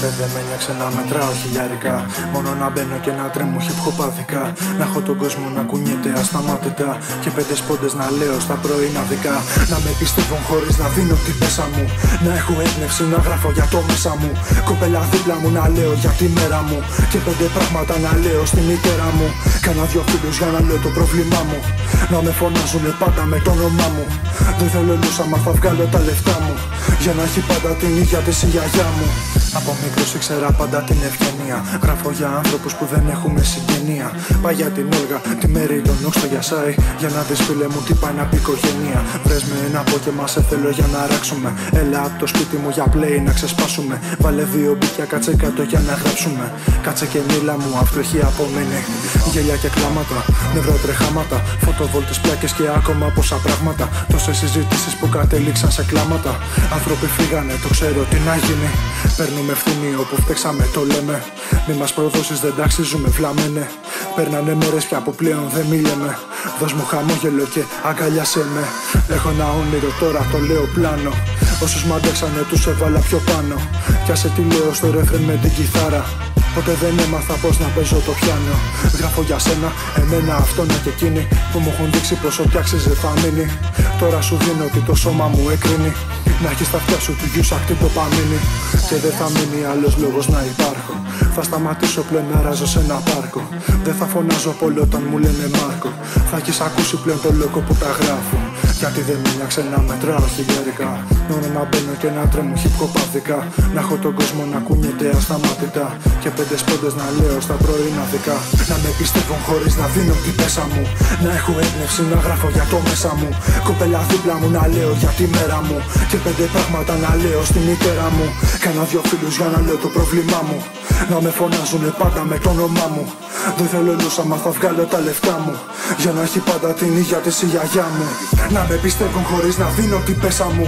Δεν με νιάξε να μετράω χιλιάρικα. Μόνο να μπαίνω και να τρέμω χιπχοπάδικα. Να έχω τον κόσμο να κουνιέται ασταμάτητα. Και 5 σπόντες να λέω στα πρωινά δικά. Να με πιστεύουν χωρίς να δίνω την πέσα μου. Να έχω έμπνευση να γράφω για το μέσα μου. Κοπέλα δίπλα μου να λέω για τη μέρα μου. Και 5 πράγματα να λέω στη μητέρα μου. Κάνα 2 φίλους για να λέω το πρόβλημά μου. Να με φωνάζουν πάντα με το όνομά μου. Δεν θέλω λούσα μα θα βγάλω τα λεφτά μου. Για να έχει πάντα την ίδια της η γιαγιά μου. Από μικρός ήξερα πάντα την ευγενία. Γράφω για άνθρωπους που δεν έχουμε συγγενεία. Πάει για την Όλγα, τη Μέρη, τον Όξ, το Γιασάι. Για να δεις φίλε μου τι πάει να πει οικογένεια. Βρες με ένα απόγευμα σε θέλω για να ράξουμε. Έλα από το σπίτι μου για play να ξεσπάσουμε. Βάλε 2 μπίκια, κάτσε κάτω για να γράψουμε. Κάτσε και μίλα μου, αυτό έχει απομείνει. Γέλια και κλάματα, νευροτρεχάματα. Φωτοβόλτες, πλάκες και ακόμα πόσα πράγματα. Τόσες συζητήσεις που κατέληξαν σε κλάματα. Άνθρωποι φύγανε, το ξέρω τι να γίνει. Παίρνουμε ευθύνη όπου φταίξαμε, το λέμε. Μη μας προδώσεις, δεν τα αξίζουμε, βλαμμένε. Παίρνανε μέρες πια που πλέον δεν μίλαμε. Δώσ' μου χαμόγελο και αγκαλιάσέ με. Έχω ένα όνειρο τώρα, το λέω πλάνο. Όσους μ' αντέξανε τους έβαλα πιο πάνω. Κι άσε τι λέω στο ρέφρεν με την κιθάρα. Ποτέ δεν έμαθα πως να παίζω το πιάνο. Γράφω για σένα, εμένα, αυτόνα και εκείνη που μου έχουν δείξει πως ό,τι άξιζε θα μείνει. Τώρα σου δίνω ότι το σώμα μου εκρίνει. Να έχεις στα αυτιά σου του γιου ακτή ντοπαμίνη. Και δεν θα μείνει άλλος λόγος να υπάρχω. Θα σταματήσω πλέον να ράζω σε ένα πάρκο. Δεν θα φωνάζω πολύ όταν μου λένε Μάρκο. Θα έχεις ακούσει πλέον το λόγο που τα γράφω. Γιατί δεν με νιάξε να μετράω χιλιάρικα. Μόνο να μπαίνω και να τρέμω χιπχοπάδικα. Να έχω τον κόσμο να κουνιέται ασταμάτητα. Και 5 σπόντες να λέω στα πρωινά δικά. Να με πιστεύουν χωρίς να δίνω την πέσα μου. Να έχω έμπνευση να γράφω για το μέσα μου. Κοπέλα δίπλα μου να λέω για τη μέρα μου. Και 5 πράγματα να λέω στη μητέρα μου. Κάνα 2 φίλους για να λέω το πρόβλημά μου. Να με φωνάζουνε πάντα με το όνομά μου. Δεν θέλω λούσα μα θα βγάλω τα λεφτά μου. Για να έχει πάντα την ίδια της η γιαγιά μου. Να με πιστεύουν χωρίς να δίνω την πέσα μου.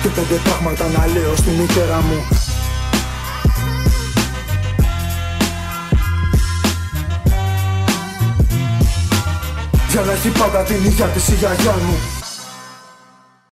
Και 5 πράγματα να λέω στη μητέρα μου. Για να έχει πάντα την ίδια της η γιαγιά μου.